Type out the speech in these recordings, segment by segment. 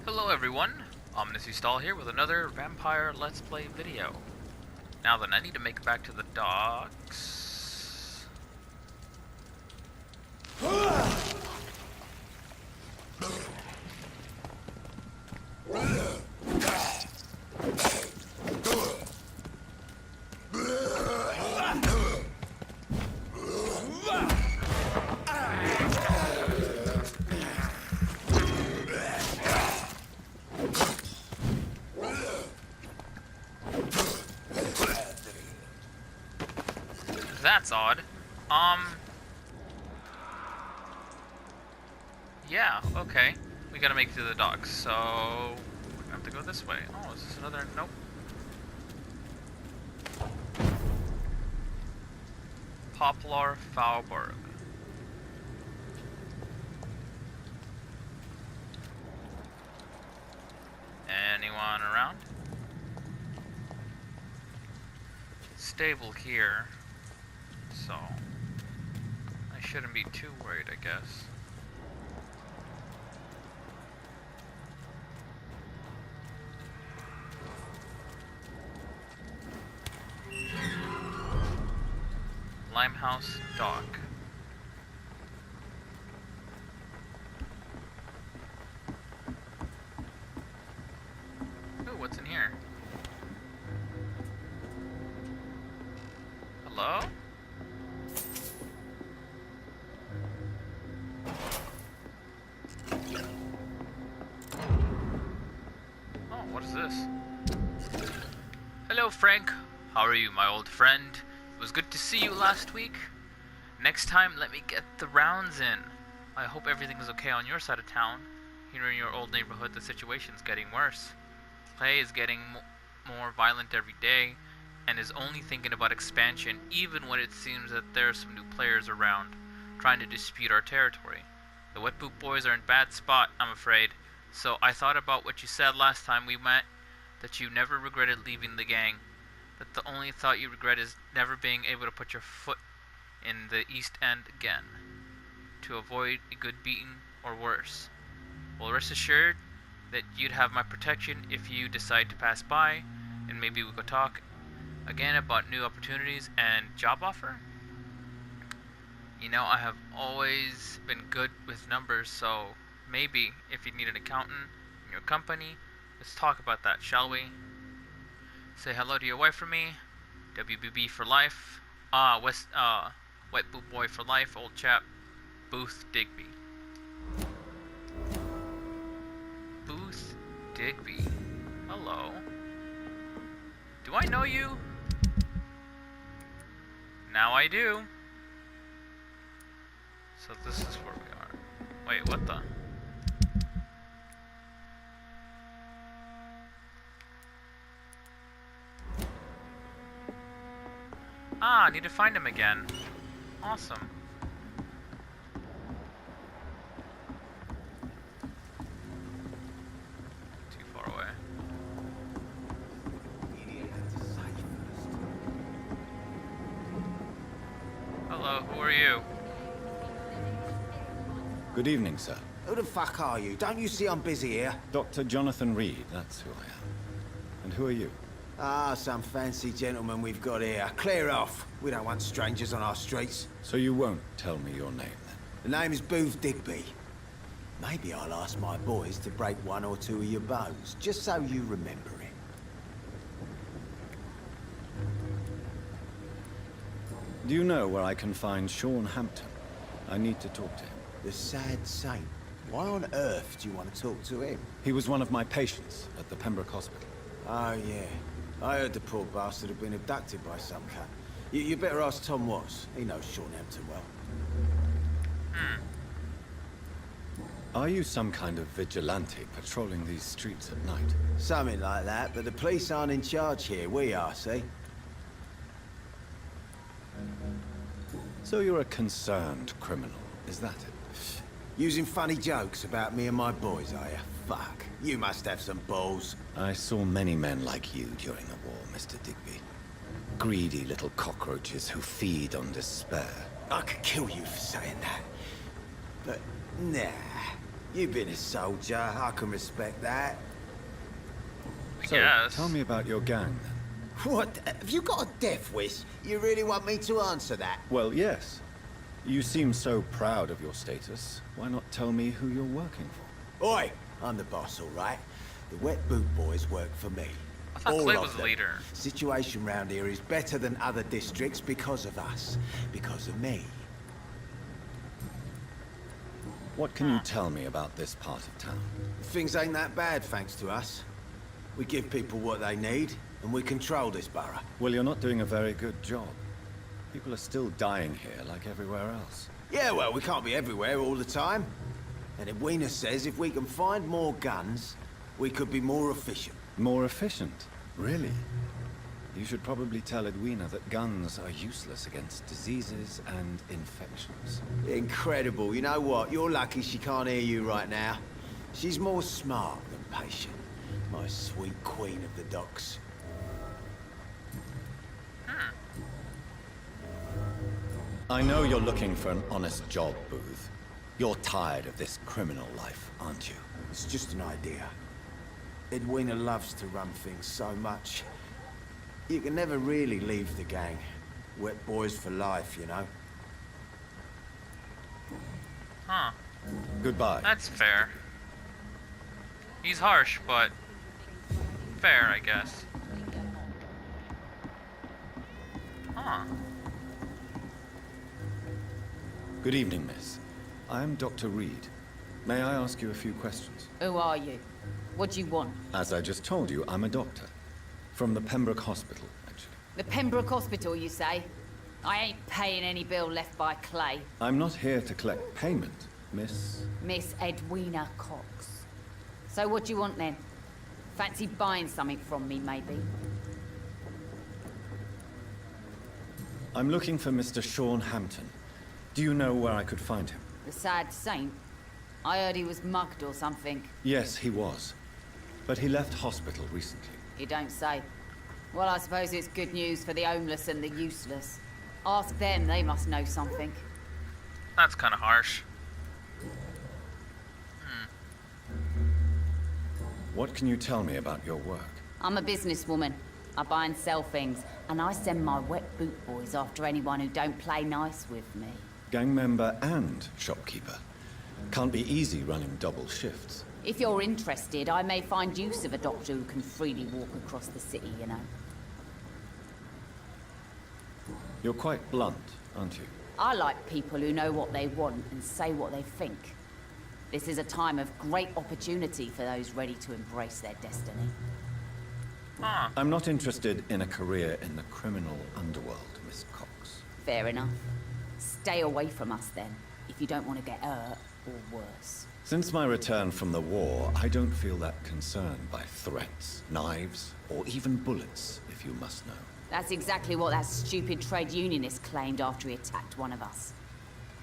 Hello everyone, Omnes-D-Stahl here with another Vampire Let's Play video. Now then, I need to make it back to the docks. That's odd. Yeah, okay. We gotta make it to the docks, so we have to go this way. Oh, is this another? Nope. Poplar Faubourg. Anyone around? Stable here, so I shouldn't be too worried, I guess. Limehouse Dock. Ooh, what's in here? Hello? Oh, what is this? Hello, Frank. How are you, my old friend? It was good to see you last week. Next time, let me get the rounds in. I hope everything is okay on your side of town. Here in your old neighborhood, the situation's getting worse. Clay is getting more violent every day, and is only thinking about expansion, even when it seems that there are some new players around, trying to dispute our territory. The Wet Boot Boys are in a bad spot, I'm afraid, so I thought about what you said last time we met, that you never regretted leaving the gang, that the only thought you regret is never being able to put your foot in the East End again, to avoid a good beating or worse. Well, rest assured that you'd have my protection if you decide to pass by, and maybe we could talk again about new opportunities and job offer. You know, I have always been good with numbers, so maybe if you need an accountant in your company, let's talk about that, shall we? Say hello to your wife for me. WBB for life. Wet Boot Boy for life, old chap. Booth Digby. Booth Digby. Hello. Do I know you? Now I do. So this is where we are. Wait, what the? Ah, I need to find him again. Awesome. Too far away. Hello, who are you? Good evening, sir. Who the fuck are you? Don't you see I'm busy here? Dr. Jonathan Reed, that's who I am. And who are you? Ah, some fancy gentleman we've got here. Clear off. We don't want strangers on our streets. So you won't tell me your name, then? The name is Booth Digby. Maybe I'll ask my boys to break one or two of your bones, just so you remember it. Do you know where I can find Sean Hampton? I need to talk to him. The sad saint. Why on earth do you want to talk to him? He was one of my patients at the Pembroke Hospital. Oh, yeah. I heard the poor bastard had been abducted by some cunt. You better ask Tom Watts. He knows Sean Hampton well. Are you some kind of vigilante patrolling these streets at night? Something like that, but the police aren't in charge here. We are, see? So you're a concerned criminal, is that it? Using funny jokes about me and my boys, are you? Fuck. You must have some balls. I saw many men like you during the war, Mr. Digby. Greedy little cockroaches who feed on despair. I could kill you for saying that. But, nah. You've been a soldier, I can respect that. So, Yes. tell me about your gang, then. What? Have you got a death wish? You really want me to answer that? Well, yes. You seem so proud of your status. Why not tell me who you're working for? Oi! I'm the boss, all right? The wet boot boys work for me. I thought All Clay of was the them. leader. Situation round here is better than other districts because of us. Because of me. What can you tell me about this part of town? Things ain't that bad, thanks to us. We give people what they need, and we control this borough. Well, you're not doing a very good job. People are still dying here like everywhere else. Yeah, well, we can't be everywhere all the time. And Edwina says if we can find more guns, we could be more efficient. More efficient? Really? You should probably tell Edwina that guns are useless against diseases and infections. Incredible. You know what? You're lucky she can't hear you right now. She's more smart than patient. My sweet queen of the docks. I know you're looking for an honest job, Booth. You're tired of this criminal life, aren't you? It's just an idea. Edwina loves to run things so much. You can never really leave the gang. Wet boys for life, you know? Huh. Goodbye. That's fair. He's harsh, but fair, I guess. Huh. Good evening, miss. I'm Dr. Reed. May I ask you a few questions? Who are you? What do you want? As I just told you, I'm a doctor. From the Pembroke Hospital, actually. The Pembroke Hospital, you say? I ain't paying any bill left by Clay. I'm not here to collect payment, miss. Miss Edwina Cox. So what do you want then? Fancy buying something from me, maybe? I'm looking for Mr. Sean Hampton. Do you know where I could find him? The sad saint? I heard he was mugged or something. Yes, he was. But he left hospital recently. You don't say. Well, I suppose it's good news for the homeless and the useless. Ask them, they must know something. That's kind of harsh. What can you tell me about your work? I'm a businesswoman. I buy and sell things, and I send my wet boot boys after anyone who don't play nice with me. Gang member and shopkeeper. Can't be easy running double shifts. If you're interested, I may find use of a doctor who can freely walk across the city, you know. You're quite blunt, aren't you? I like people who know what they want and say what they think. This is a time of great opportunity for those ready to embrace their destiny. Huh. I'm not interested in a career in the criminal underworld, Miss Cox. Fair enough. Stay away from us then, if you don't want to get hurt or worse. Since my return from the war, I don't feel that concerned by threats, knives, or even bullets, if you must know. That's exactly what that stupid trade unionist claimed after he attacked one of us.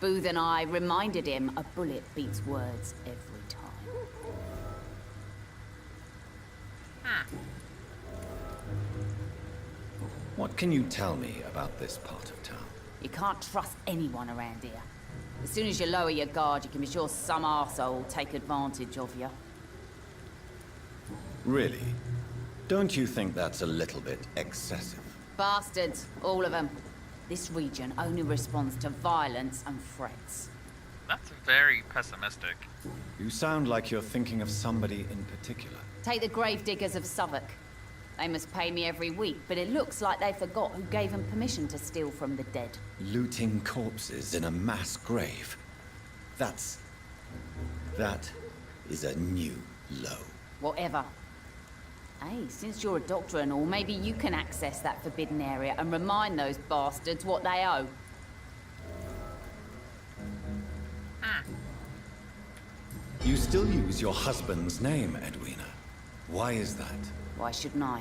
Booth and I reminded him a bullet beats words every time. What can you tell me about this part of town? You can't trust anyone around here. As soon as you lower your guard, you can be sure some arsehole will take advantage of you. Really? Don't you think that's a little bit excessive? Bastards, all of them. This region only responds to violence and threats. That's very pessimistic. You sound like you're thinking of somebody in particular. Take the gravediggers of Southwark. They must pay me every week, but it looks like they forgot who gave them permission to steal from the dead. Looting corpses in a mass grave. That is a new low. Whatever. Hey, since you're a doctor and all, maybe you can access that forbidden area and remind those bastards what they owe. You still use your husband's name, Edwina. Why is that? Why shouldn't I?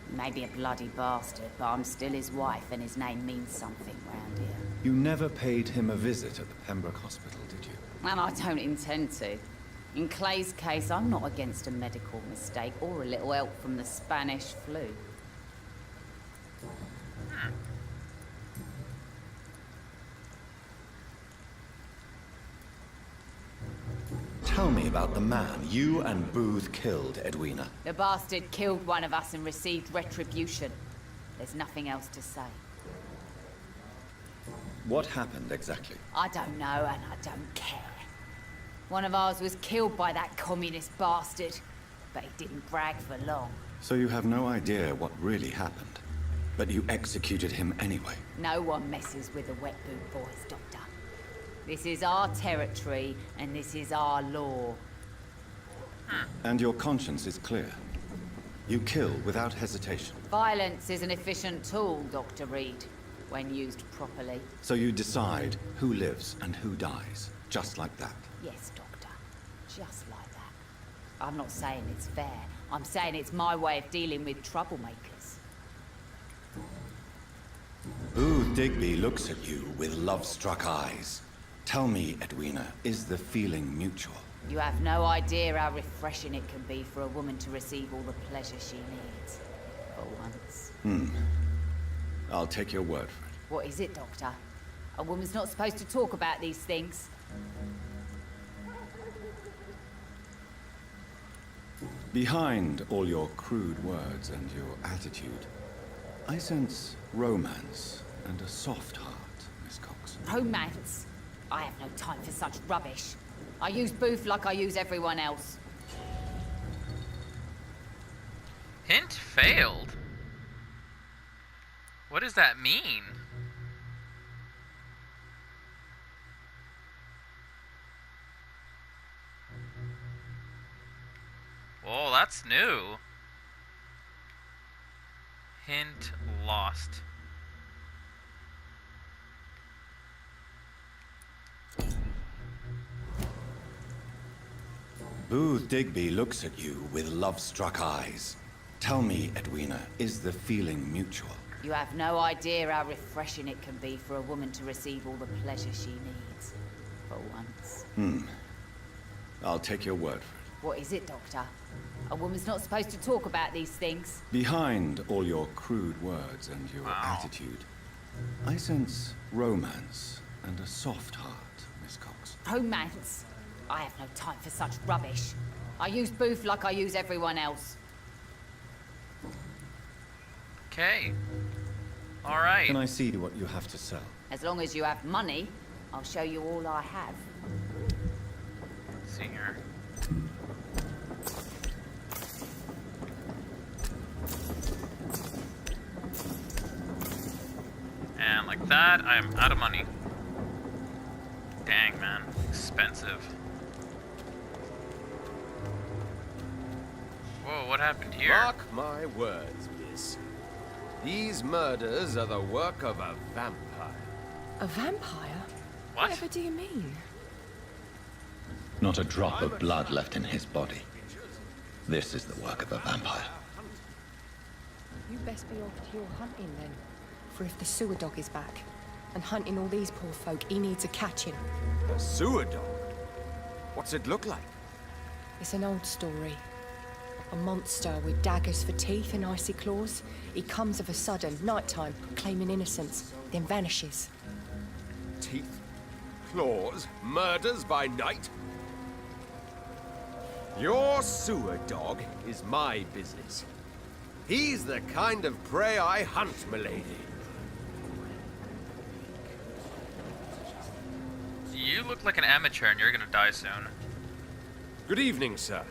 He may be a bloody bastard, but I'm still his wife and his name means something round here. You never paid him a visit at the Pembroke Hospital, did you? And I don't intend to. In Clay's case, I'm not against a medical mistake or a little help from the Spanish flu. Tell me about the man you and Booth killed, Edwina. The bastard killed one of us and received retribution. There's nothing else to say. What happened exactly? I don't know, and I don't care. One of ours was killed by that communist bastard, but he didn't brag for long. So you have no idea what really happened, but you executed him anyway. No one messes with the wet boot boys, Doctor. This is our territory, and this is our law. And your conscience is clear. You kill without hesitation. Violence is an efficient tool, Dr. Reed, when used properly. So you decide who lives and who dies, just like that. Yes, Doctor. Just like that. I'm not saying it's fair. I'm saying it's my way of dealing with troublemakers. Booth Digby looks at you with love-struck eyes. Tell me, Edwina, is the feeling mutual? You have no idea how refreshing it can be for a woman to receive all the pleasure she needs. For once. I'll take your word for it. What is it, Doctor? A woman's not supposed to talk about these things. Behind all your crude words and your attitude, I sense romance and a soft heart, Miss Cox. Romance? I have no time for such rubbish. I use Booth like I use everyone else. Hint failed. What does that mean? Whoa, that's new. Hint lost. Booth Digby looks at you with love-struck eyes. Tell me, Edwina, is the feeling mutual? You have no idea how refreshing it can be for a woman to receive all the pleasure she needs. For once. I'll take your word for it. What is it, Doctor? A woman's not supposed to talk about these things. Behind all your crude words and your attitude, I sense romance and a soft heart, Miss Cox. Romance? I have no time for such rubbish. I use Booth like I use everyone else. Okay. Alright. Can I see what you have to sell? As long as you have money, I'll show you all I have. Let's see here. And like that, I'm out of money. Dang, man. Expensive. Whoa, what happened here? Mark my words, miss. These murders are the work of a vampire. A vampire? What? Whatever do you mean? Not a drop of blood left in his body. This is the work of a vampire. You best be off to your hunting then. For if the sewer dog is back, and hunting all these poor folk, he needs a catching. A sewer dog? What's it look like? It's an old story. A monster with daggers for teeth and icy claws. He comes of a sudden, nighttime, claiming innocence, then vanishes. Teeth, claws, murders by night? Your sewer dog is my business. He's the kind of prey I hunt, milady. You look like an amateur and you're gonna die soon. Good evening, sir.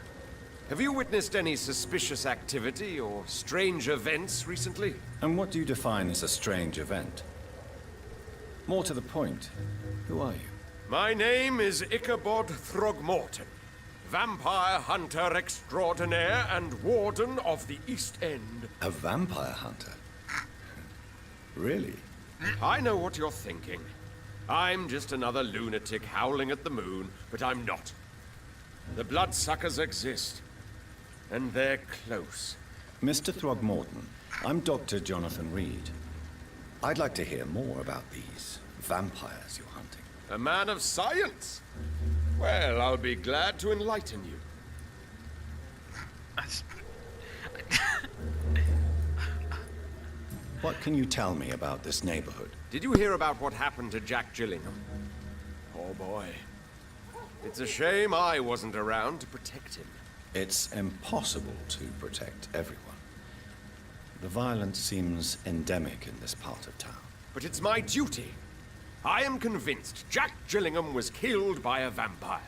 Have you witnessed any suspicious activity or strange events recently? And what do you define as a strange event? More to the point, who are you? My name is Ichabod Throgmorton, vampire hunter extraordinaire and warden of the East End. A vampire hunter? Really? I know what you're thinking. I'm just another lunatic howling at the moon, but I'm not. The bloodsuckers exist, and they're close. Mr. Throgmorton, I'm Dr. Jonathan Reed. I'd like to hear more about these vampires you're hunting. A man of science? Well, I'll be glad to enlighten you. What can you tell me about this neighborhood? Did you hear about what happened to Jack Gillingham? Oh boy. It's a shame I wasn't around to protect him. It's impossible to protect everyone. The violence seems endemic in this part of town. But it's my duty. I am convinced Jack Gillingham was killed by a vampire.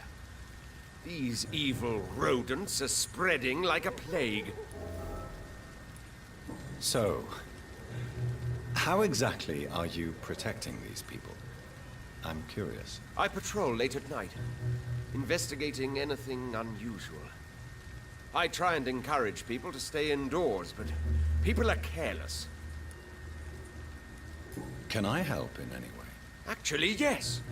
These evil rodents are spreading like a plague. So, how exactly are you protecting these people? I'm curious. I patrol late at night, investigating anything unusual. I try and encourage people to stay indoors, but people are careless. Can I help in any way? Actually, yes.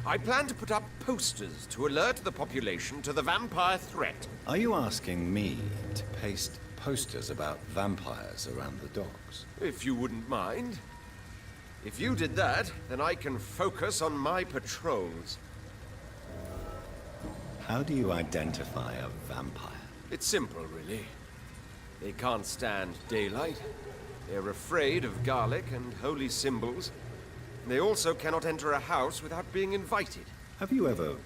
I plan to put up posters to alert the population to the vampire threat. Are you asking me to paste posters about vampires around the docks? If you wouldn't mind. If you did that, then I can focus on my patrols. How do you identify a vampire? It's simple, really. They can't stand daylight. They're afraid of garlic and holy symbols. They also cannot enter a house without being invited. Have you ever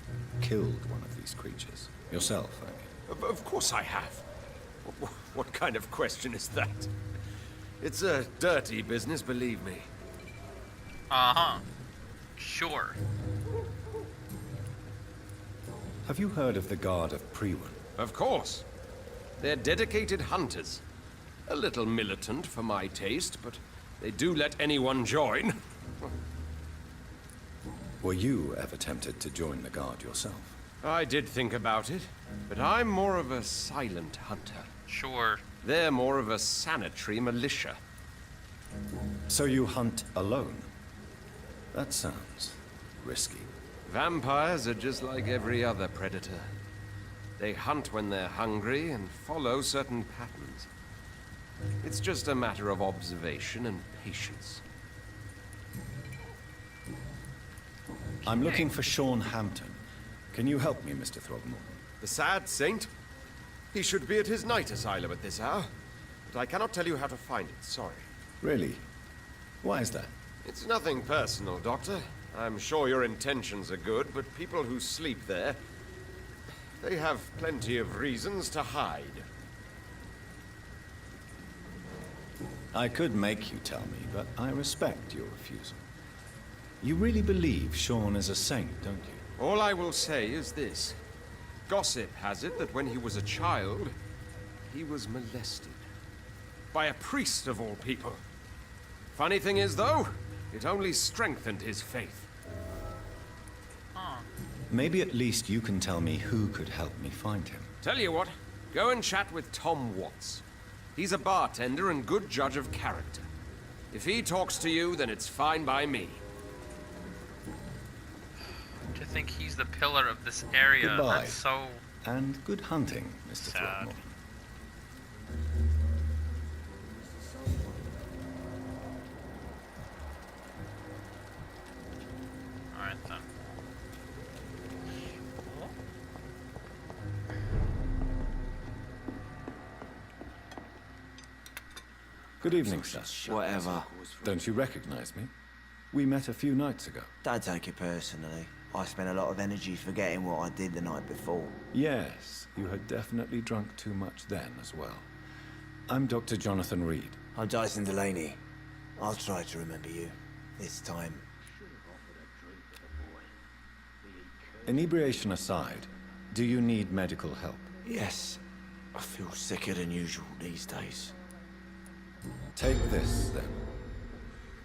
killed one of these creatures? Yourself, I mean. Of course I have. What kind of question is that? It's a dirty business, believe me. Uh-huh. Sure. Have you heard of the Guard of Priwen? Of course. They're dedicated hunters. A little militant for my taste, but they do let anyone join. Were you ever tempted to join the Guard yourself? I did think about it, but I'm more of a silent hunter. Sure. They're more of a sanitary militia. So you hunt alone? That sounds risky. Vampires are just like every other predator. They hunt when they're hungry and follow certain patterns. It's just a matter of observation and patience. I'm looking for Sean Hampton. Can you help me, Mr. Throgmorton? The sad saint? He should be at his night asylum at this hour. But I cannot tell you how to find it, sorry. Really? Why is that? It's nothing personal, Doctor. I'm sure your intentions are good, but people who sleep there, they have plenty of reasons to hide. I could make you tell me, but I respect your refusal. You really believe Sean is a saint, don't you? All I will say is this. Gossip has it that when he was a child, he was molested. By a priest of all people. Funny thing is, though, it only strengthened his faith. Maybe at least you can tell me who could help me find him. Tell you what, go and chat with Tom Watts. He's a bartender and good judge of character. If he talks to you, then it's fine by me. To think he's the pillar of this area. Goodbye. That's so And good hunting, Mr. sad. Throgmorton. Alright then. Good evening, sir. Whatever. Don't you recognize me? We met a few nights ago. Don't take it personally. I spent a lot of energy forgetting what I did the night before. Yes, you had definitely drunk too much then as well. I'm Dr. Jonathan Reed. I'm Jason Delaney. I'll try to remember you. This time. Inebriation aside, do you need medical help? Yes. I feel sicker than usual these days. Take this, then.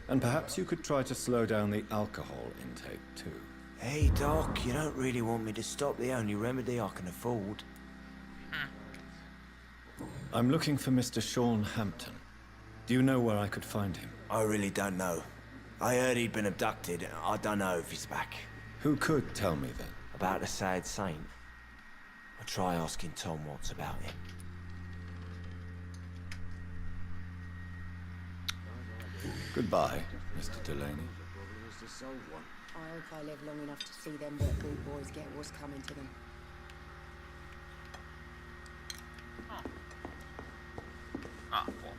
And perhaps you could try to slow down the alcohol intake, too. Hey, Doc, you don't really want me to stop the only remedy I can afford. I'm looking for Mr. Sean Hampton. Do you know where I could find him? I really don't know. I heard he'd been abducted. I don't know if he's back. Who could tell me then? About the sad saint. I'll try asking Tom Watts about him. Goodbye, Mr. Delaney. I hope I live long enough to see them wet boot boys get what's coming to them. Ah, well.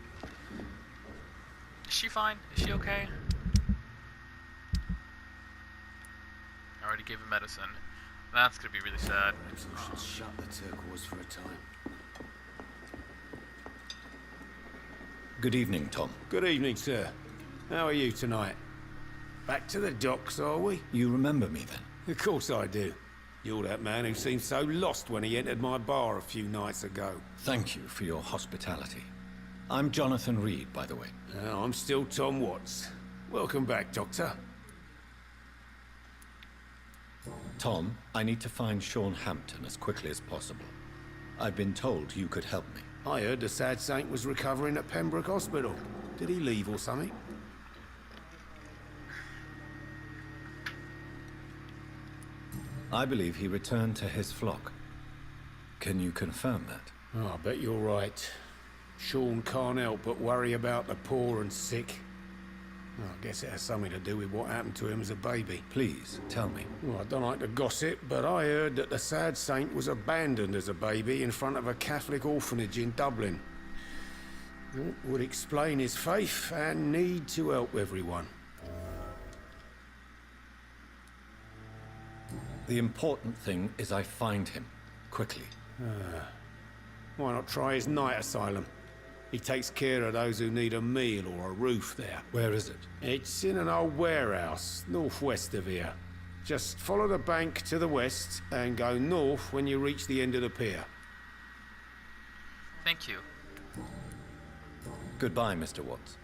Is she fine? Is she okay? I already gave her medicine. That's gonna be really sad. Perhaps I should shut the turquoise for a time. Good evening, Tom. Good evening, sir. How are you tonight? Back to the docks, are we? You remember me then? Of course I do. You're that man who seemed so lost when he entered my bar a few nights ago. Thank you for your hospitality. I'm Jonathan Reed, by the way. I'm still Tom Watts. Welcome back, Doctor. Tom, I need to find Sean Hampton as quickly as possible. I've been told you could help me. I heard the sad saint was recovering at Pembroke Hospital. Did he leave or something? I believe he returned to his flock. Can you confirm that? Oh, I bet you're right. Sean can't help but worry about the poor and sick. Well, I guess it has something to do with what happened to him as a baby. Please, tell me. Well, I don't like to gossip, but I heard that the sad saint was abandoned as a baby in front of a Catholic orphanage in Dublin. That would explain his faith and need to help everyone. The important thing is I find him, quickly. Why not try his night asylum? He takes care of those who need a meal or a roof there. Where is it? It's in an old warehouse, northwest of here. Just follow the bank to the west and go north when you reach the end of the pier. Thank you. Goodbye, Mr. Watts.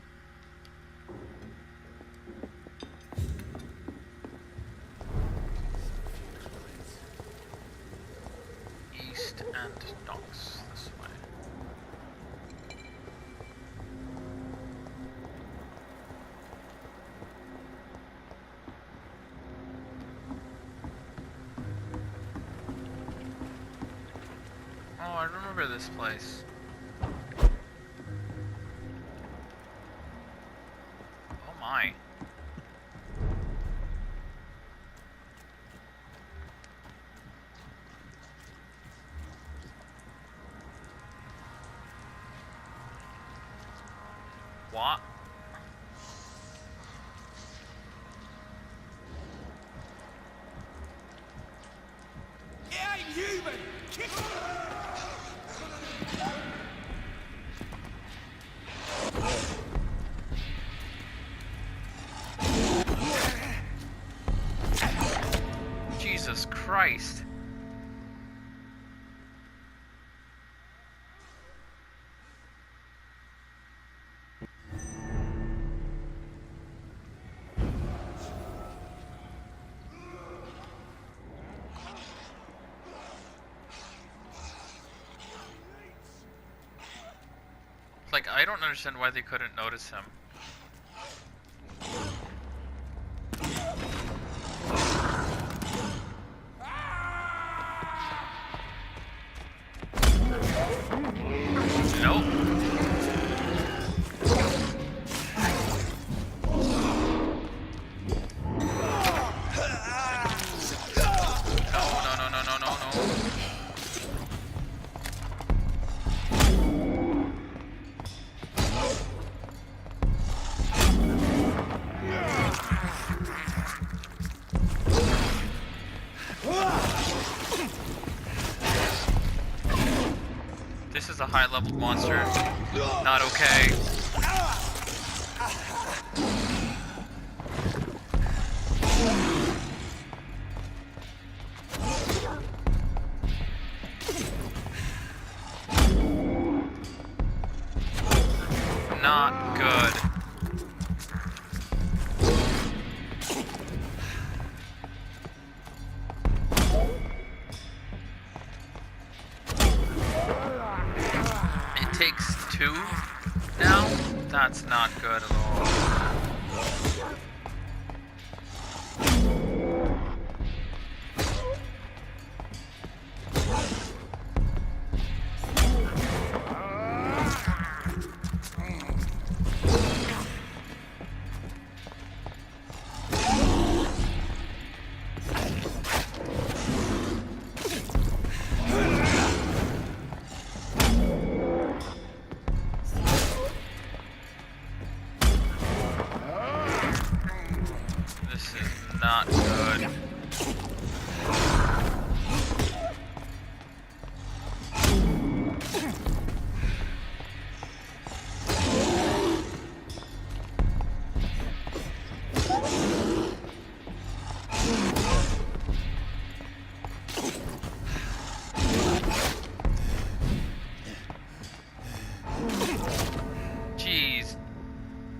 East and docks this way. Oh, I remember this place. Oh my. What? Jesus Christ. Like, I don't understand why they couldn't notice him. Nope. No. This is a high-level monster. Not okay. Not good. It takes two now? That's not good at all.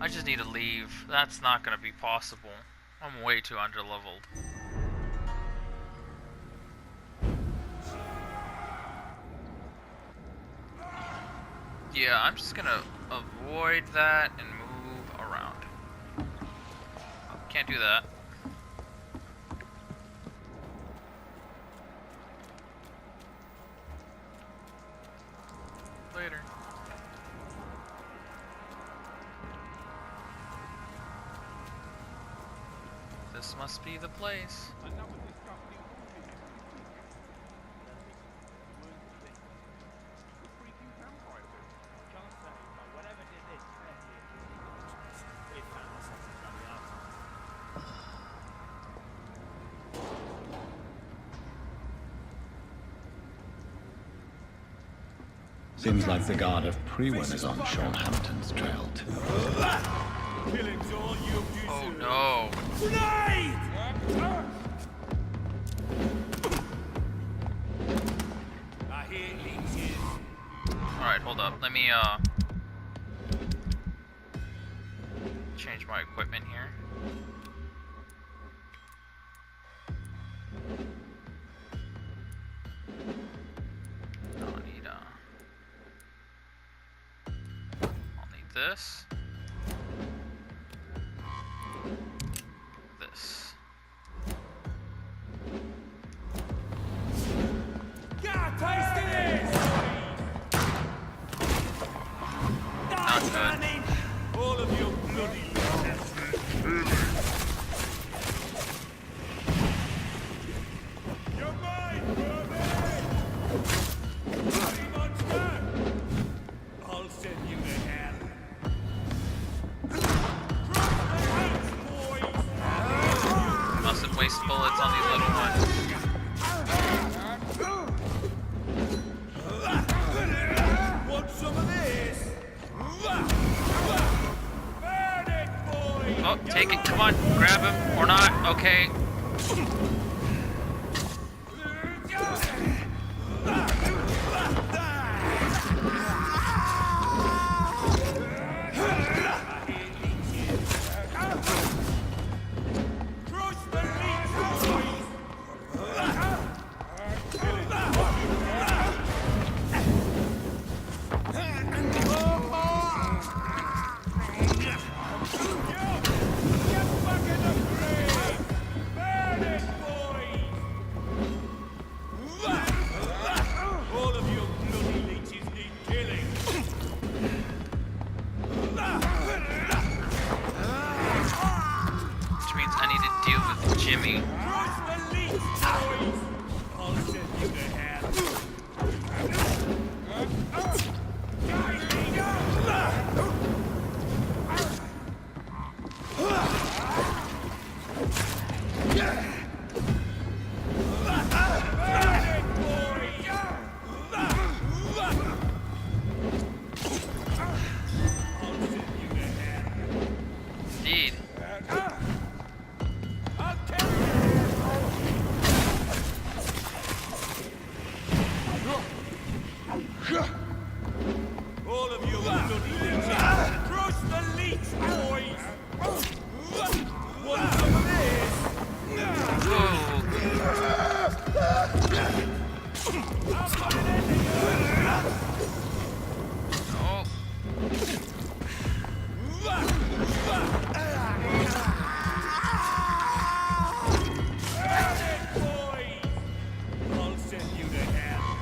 I just need to leave. That's not gonna be possible. I'm way too underleveled. Yeah, I'm just gonna avoid that and move around. Can't do that. Later. This must be the place. Seems like the guard of Prewen is on Sean Hampton's trail too. Oh no. Alright, hold up. Let me change my equipment here. This. This. Got taste this! Not good. All of your bloody You're mine, Bobby! Bloody monster! I'll send you to hell. Mustn't waste bullets on these little ones. Want some of this? Burn it, boy! Oh, take it. Come on. Grab him. Or not. Okay. Jimmy. Indeed. All of you bloody leeches! Crush the leech, boys! Want some of this? Oh. I'll send you to hell.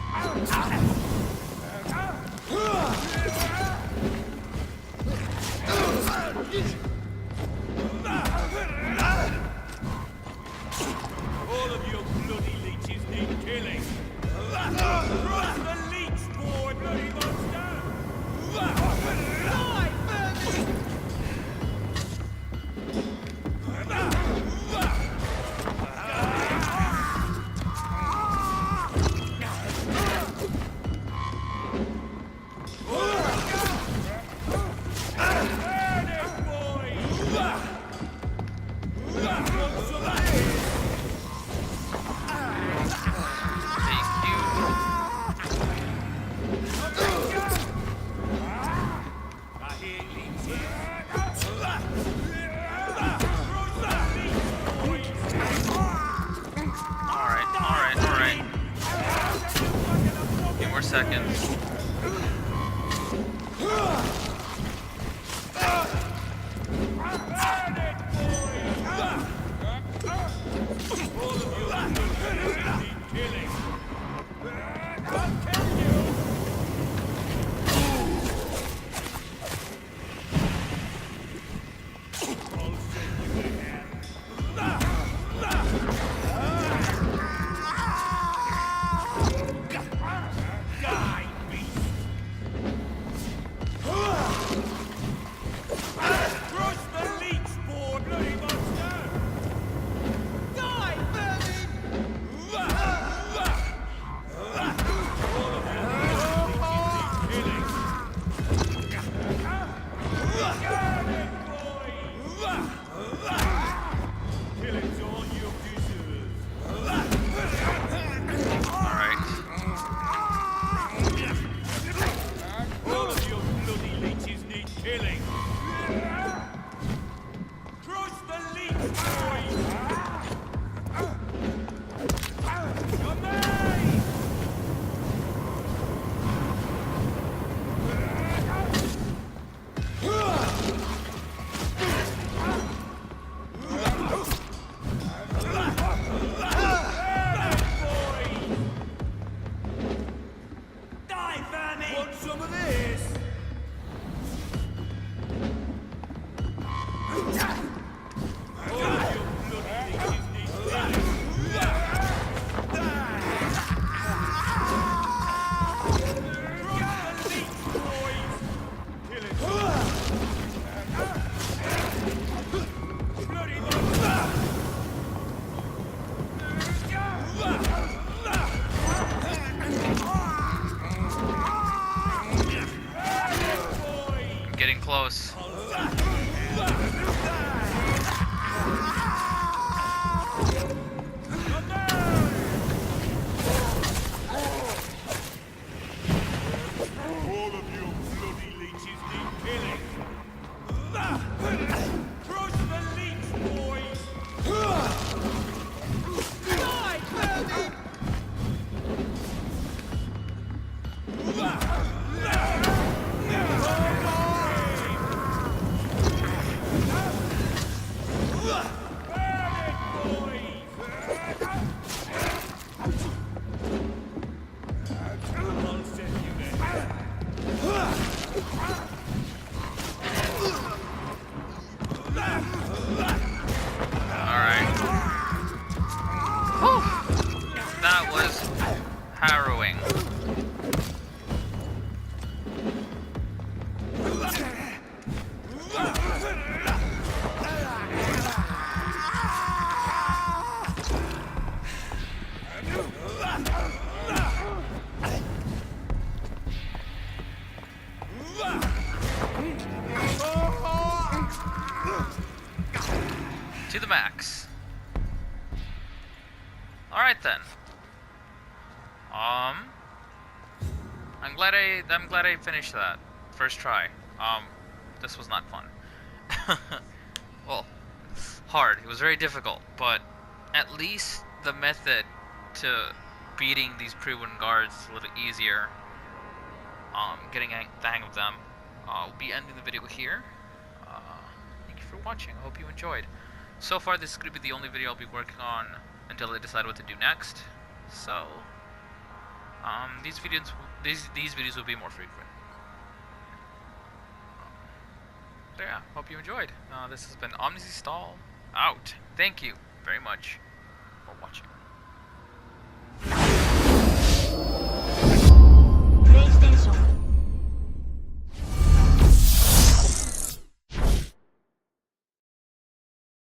more seconds. Getting close. That was harrowing. To the max. Alright then. I'm glad I finished that. First try. This was not fun. Well, hard. It was very difficult, but at least the method to beating these pre-win guards is a little easier. Getting the hang of them. We'll be ending the video here. Thank you for watching. I hope you enjoyed. So far, this is going to be the only video I'll be working on until I decide what to do next. So, these videos will be more frequent. So yeah, hope you enjoyed. This has been Omnes-D-Stahl out. Thank you very much for watching. PlayStation